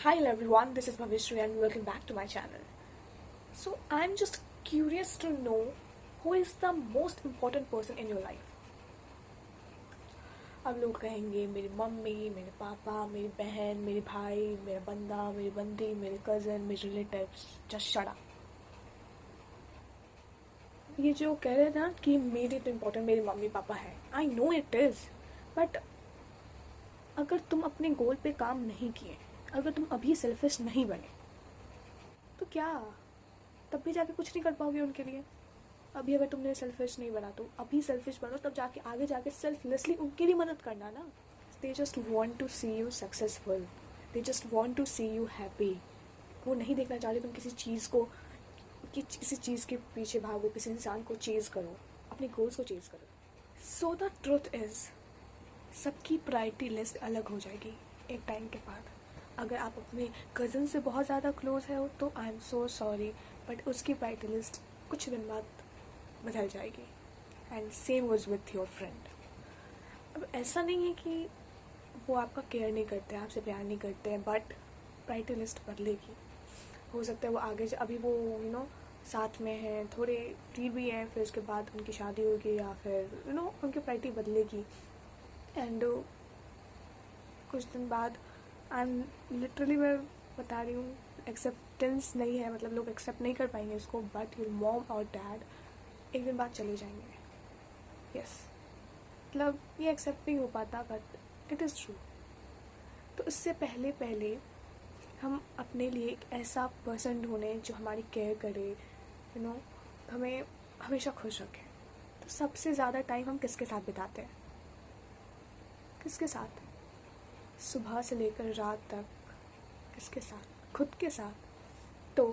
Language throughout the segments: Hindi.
Hi everyone, this is Bhavishri and welcome back to my channel. So I'm just curious to know who is the most important person in your life. अब लोग कहेंगे मेरी मम्मी, मेरे पापा, मेरी बहन, मेरे भाई, मेरा बंदा, मेरी बंदी, मेरे कज़न, मेरे रिलेटिव्स. Just shut up. ये जो कह रहे हैं ना कि मेरी तो इम्पोर्टेंट मेरे मम्मी पापा है, I know it is, but अगर तुम अपने गोल पे काम नहीं किए, अगर तुम अभी सेल्फिश नहीं बने, तो क्या तब भी जाके कुछ नहीं कर पाओगे उनके लिए. अभी अगर तुमने सेल्फिश नहीं बना तो अभी सेल्फिश बनो, तब जाके आगे जाके सेल्फलेसली उनकी भी मदद करना ना. They just want to see you successful, they just want to see you happy. वो नहीं देखना चाहते तुम किसी चीज़ को, कि किसी चीज़ के पीछे भागो, किसी इंसान को चेज़ करो, अपने गोल्स को चेज़ करो. सो द ट्रुथ इज़, सबकी प्रायोरिटी लिस्ट अलग हो जाएगी एक टाइम के बाद. अगर आप अपने कज़न से बहुत ज़्यादा क्लोज है तो I am so sorry, but उसकी प्रायोरिटी लिस्ट कुछ दिन बाद बदल जाएगी. And same was with your friend. अब ऐसा नहीं है कि वो आपका केयर नहीं करते हैं, आपसे प्यार नहीं करते हैं, बट प्रायोरिटी लिस्ट बदलेगी. हो सकता है वो आगे अभी वो साथ में हैं, थोड़े फ्री भी हैं, फिर उसके बाद उनकी शादी होगी या फिर उनकी प्रायोरिटी बदलेगी. एंड कुछ दिन बाद आई एम लिटरली, मैं बता रही हूँ, एक्सेप्टेंस नहीं है, मतलब लोग एक्सेप्ट नहीं कर पाएंगे इसको, बट योर मॉम और डैड एक दिन बाद चले जाएंगे. यस, मतलब ये एक्सेप्ट नहीं हो पाता, बट इट इज़ ट्रू. तो इससे पहले पहले हम अपने लिए एक ऐसा पर्सन ढूंढें जो हमारी केयर करे, हमें हमेशा खुश रखे. तो सबसे ज़्यादा टाइम हम किसके साथ बिताते हैं? किसके साथ? सुबह से लेकर रात तक किसके साथ? खुद के साथ. तो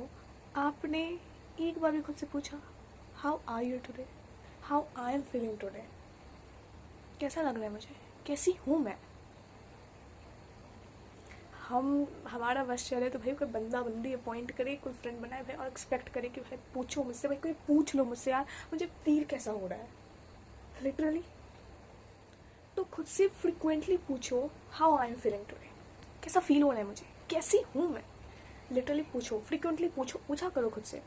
आपने एक बार भी खुद से पूछा, how are you today, how I am feeling today, कैसा लग रहा है मुझे, कैसी हूँ मैं? हमारा बस चले तो भाई कोई बंदा बंदी अपॉइंट करे, कोई फ्रेंड बनाए भाई, और एक्सपेक्ट करे कि भाई पूछो मुझसे, भाई कोई पूछ लो मुझसे यार मुझे फील कैसा हो रहा है. लिटरली. तो खुद से फ्रिक्वेंटली पूछो, how I am feeling today, कैसा फील हो रहा है मुझे, कैसी हूँ मैं. लिटरली पूछो, फ्रिक्वेंटली पूछा करो खुद से.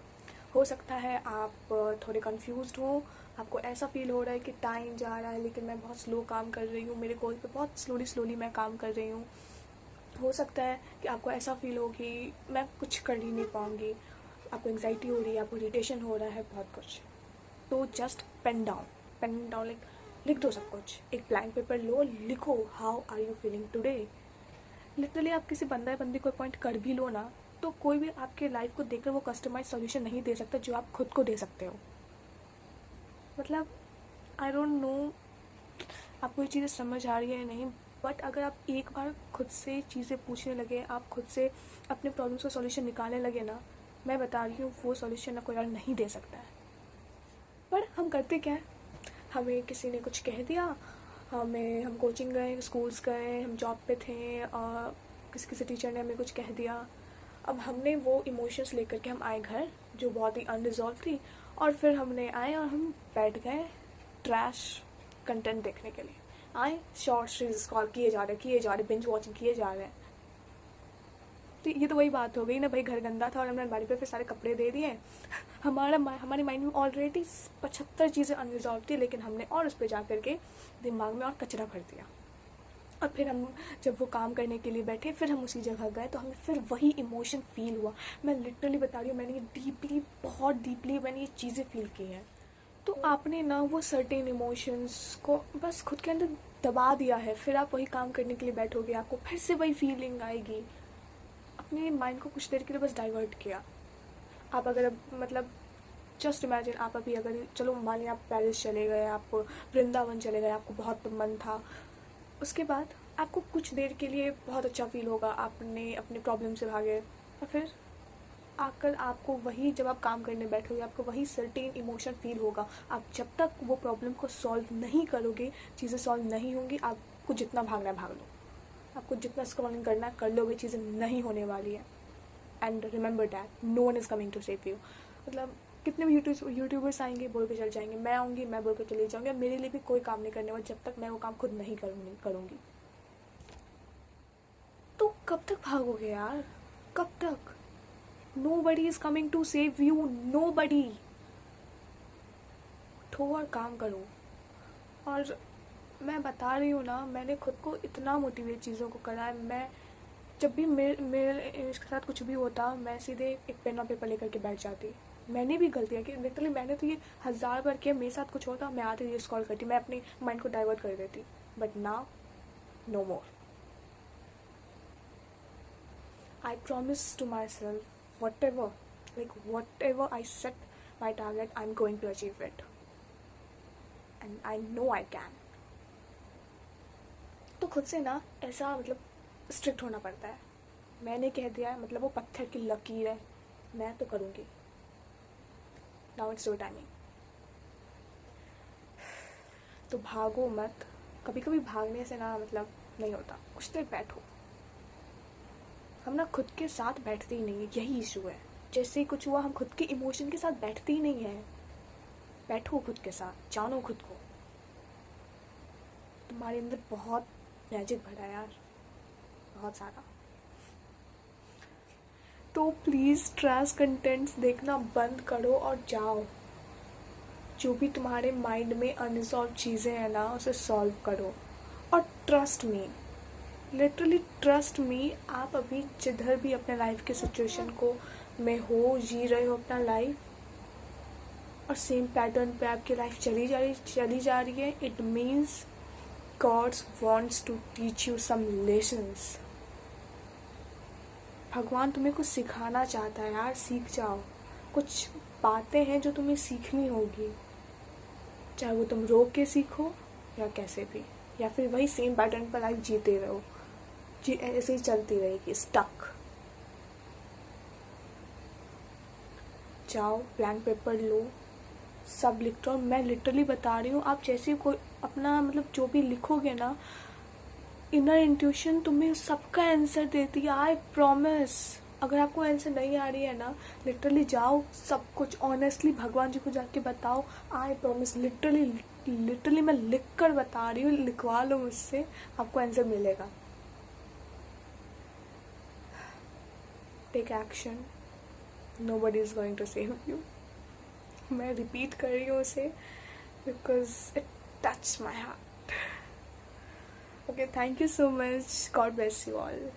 हो सकता है आप थोड़े कंफ्यूज्ड हो, आपको ऐसा फील हो रहा है कि टाइम जा रहा है लेकिन मैं बहुत स्लो काम कर रही हूँ, मेरे गोल पे बहुत स्लोली मैं काम कर रही हूँ. हो सकता है कि आपको ऐसा फील हो कि मैं कुछ कर ही नहीं पाऊँगी, आपको एंग्जाइटी हो रही है, आपको इरिटेशन हो रहा है, बहुत कुछ. तो जस्ट पेन डाउन लाइक लिख दो सब कुछ. एक ब्लैंक पेपर लो, लिखो how are you feeling today. Literally आप किसी बंदा बंदी को अपॉइंट कर भी लो ना, तो कोई भी आपके लाइफ को देखकर वो कस्टमाइज सॉल्यूशन नहीं दे सकता जो आप खुद को दे सकते हो. मतलब आई डोंट नो आपको ये चीज़ें समझ आ रही है या नहीं, बट अगर आप एक बार खुद से चीज़ें पूछने लगे, आप खुद से अपने प्रॉब्लम्स का सॉल्यूशन निकालने लगे ना, मैं बता रही हूँ वो सॉल्यूशन ना कोई और नहीं दे सकता है. पर हम करते क्या है, हमें किसी ने कुछ कह दिया, हम कोचिंग गए, स्कूल्स गए, हम जॉब पे थे, और किसी टीचर ने हमें कुछ कह दिया. अब हमने वो इमोशंस लेकर के हम आए घर, जो बहुत ही अनरिजॉल्व थी, और फिर हमने आए और हम बैठ गए ट्रैश कंटेंट देखने के लिए. आए शॉर्ट्स रील्स स्क्रॉल किए जा रहे, बिंज वॉचिंग किए जा रहे हैं. तो ये तो वही बात हो गई ना भाई, घर गंदा था और हमने अलमारी पे फिर सारे कपड़े दे दिए. हमारे माइंड में ऑलरेडी 75 चीज़ें अनरिजॉल्व थी, लेकिन हमने और उस पर जा करके दिमाग में और कचरा भर दिया. और फिर हम जब वो काम करने के लिए बैठे, फिर हम उसी जगह गए तो हमें फिर वही इमोशन फील हुआ. मैं लिटरली बता रही हूँ, मैंने ये बहुत डीपली मैंने ये चीज़ें फील की हैं. तो आपने ना वो सर्टेन इमोशंस को बस खुद के अंदर दबा दिया है, फिर आप वही काम करने के लिए बैठोगे, आपको फिर से वही फीलिंग आएगी. अपने माइंड को कुछ देर के लिए बस डाइवर्ट किया. आप अगर मतलब जस्ट इमेजिन, आप अभी अगर चलो मान लिया आप पेरिस चले गए, आप वृंदावन चले गए, आपको बहुत मन था, उसके बाद आपको कुछ देर के लिए बहुत अच्छा फील होगा, आपने अपने प्रॉब्लम से भागे, और फिर आकर आपको वही, जब आप काम करने बैठोगे आपको वही सर्टेन इमोशन फील होगा. आप जब तक वो प्रॉब्लम को सॉल्व नहीं करोगे, चीज़ें सॉल्व नहीं होंगी. आपको जितना भागना है भाग लो, आपको जितना स्क्रॉलिंग करना है कर लो, भी चीज़ें नहीं होने वाली है. And remember that no one is coming to save you. मतलब कितने भी यूट्यूबर्स आएंगे, बोल के चल जाएंगे, मैं आऊँगी, मैं बोल के चले जाऊँगी, मेरे लिए भी कोई काम नहीं करने वाला जब तक मैं वो काम खुद नहीं करूँगी. तो कब तक भागोगे यार, कब तक? Nobody is coming to save you, nobody. उठो और काम करो। और मैं बता रही हूँ ना, मैंने खुद को इतना मोटिवेट चीज़ों को करा है। मैं जब भी मेरे इसके साथ कुछ भी होता, मैं सीधे एक पेन और पेपर लेकर के बैठ जाती। मैंने भी गलतियाँ की, लिटरली मैंने तो ये 1000 बार किया। मेरे साथ कुछ होता, मैं आती रील्स स्क्रॉल करती, मैं अपने माइंड को डाइवर्ट कर देती। But now no more. I promise to my self whatever I set my target, I'm going to achieve it, and I know I can. तो खुद से ना ऐसा मतलब स्ट्रिक्ट होना पड़ता है। मैंने कह दिया है, मतलब वो पत्थर की लकीर है, मैं तो करूँगी। Now it's your timing. तो भागो मत। कभी कभी भागने से ना मतलब नहीं होता, कुछ देर बैठो। हम ना खुद के साथ बैठते ही नहीं है, यही इशू है। जैसे ही कुछ हुआ, हम खुद के इमोशन के साथ बैठते ही नहीं है। बैठो खुद के साथ, जानो खुद को। तुम्हारे अंदर बहुत मैजिक भरा है यार, बहुत सारा। तो प्लीज़ ट्रैश कंटेंट्स देखना बंद करो और जाओ। जो भी तुम्हारे माइंड में अनसॉल्व चीज़ें हैं ना, उसे सॉल्व करो। और trust me, literally trust me, आप अभी जिधर भी अपने लाइफ के सिचुएशन को में हो, जी रहे हो अपना लाइफ, और सेम पैटर्न पे आपकी लाइफ चली जा रही है, it means God wants to teach you some lessons. भगवान तुम्हें कुछ सिखाना चाहता है यार, सीख जाओ। कुछ बातें हैं जो तुम्हें सीखनी होगी, चाहे वो तुम रो के सीखो या कैसे भी, या फिर वही सेम पैटर्न पर लाइफ जीते रहो, ऐसे ही चलती रहेगी स्टक। जाओ, ब्लैंक पेपर लो, सब लिख दो। मैं लिटरली बता रही हूँ, आप जैसे कोई अपना मतलब जो भी लिखोगे ना, इनर इंट्यूशन तुम्हें सबका आंसर देती है। I promise. अगर आपको आंसर नहीं आ रही है ना, लिटरली जाओ, सब कुछ ऑनेस्टली भगवान जी को जाके बताओ। आई प्रॉमिस, लिटरली मैं लिख कर बता रही हूँ, लिखवा लो मुझसे, आपको आंसर मिलेगा। Take action, nobody is going to save you. मैं रिपीट कर रही हूँ उसे because it touch my heart. Okay, thank you so much, God bless you all.